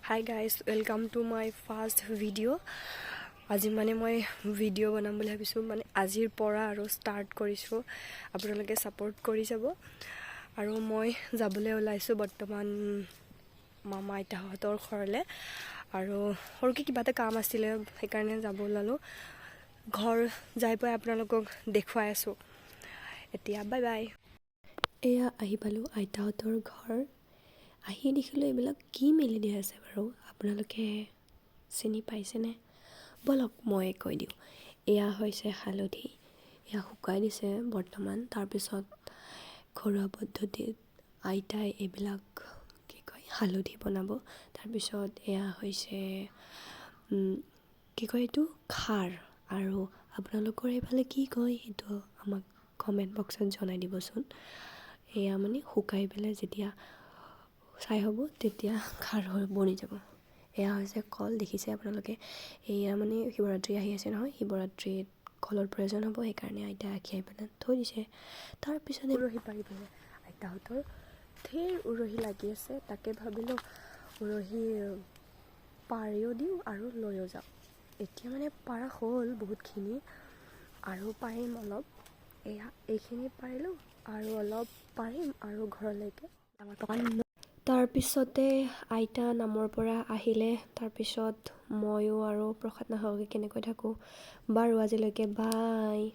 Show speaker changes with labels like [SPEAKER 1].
[SPEAKER 1] Hi guys, welcome to my first video. আজি মানে মই ভিডিঅ' বনাম বুলি ভাবিছোঁ, মানে আজিৰ পৰা আৰু ষ্টাৰ্ট কৰিছোঁ। আপোনালোকে ছাপোৰ্ট কৰি যাব। আৰু মই যাবলৈ ওলাইছোঁ বৰ্তমান মামা আইতাহঁতৰ ঘৰলৈ। আৰু সৰুকৈ কিবা এটা কাম আছিলে, সেইকাৰণে যাব ওলালোঁ। ঘৰ যাই পাই আপোনালোকক দেখুৱাই আছোঁ। এতিয়া বাই বাই। এয়া আহি পালোঁ আইতাহঁতৰ ঘৰ। আহি দেখিলোঁ এইবিলাক কি মেলি দিয়া আছে বাৰু, আপোনালোকে চিনি পাইছেনে? ব'লক মই কৈ দিওঁ। এয়া হৈছে হালধি, এয়া শুকাই দিছে বৰ্তমান। তাৰপিছত ঘৰুৱা পদ্ধতিত আইতাই এইবিলাক হালধি বনাব। তাৰপিছত এয়া হৈছে এইটো খাৰ। আৰু আপোনালোকৰ এইফালে কি কয় সেইটো আমাক কমেণ্ট বক্সত জনাই দিবচোন। এয়া মানে শুকাই পেলাই যেতিয়া চাই হ'ব তেতিয়া খাৰ বনি যাব। এয়া হৈছে কল, দেখিছে আপোনালোকে। এয়া মানে শিৱৰাত্ৰি আহি আছে নহয়, শিৱৰাত্ৰিত কলৰ প্ৰয়োজন হ'ব, সেইকাৰণে আইতা আঁকিয়াই পেলাই থৈ দিছে। তাৰপিছত উৰহি পাৰি পেলাই আইতাহঁতৰ ঢেৰ উৰহি লাগি আছে। তাকে ভাবিলোঁ উৰহি পাৰিও দিওঁ আৰু লৈও যাওঁ। এতিয়া মানে পাৰা হ'ল বহুতখিনি, আৰু পাৰিম অলপ। এয়া এইখিনি পাৰিলোঁ আৰু অলপ পাৰিম আৰু ঘৰলৈকে তাৰপিছতে আইতা নামৰ পৰা আহিলে। তাৰপিছত ময়ো আৰু প্ৰসাদ নাখাওঁকৈ কেনেকৈ থাকোঁ। বাৰু আজিলৈকে বাই।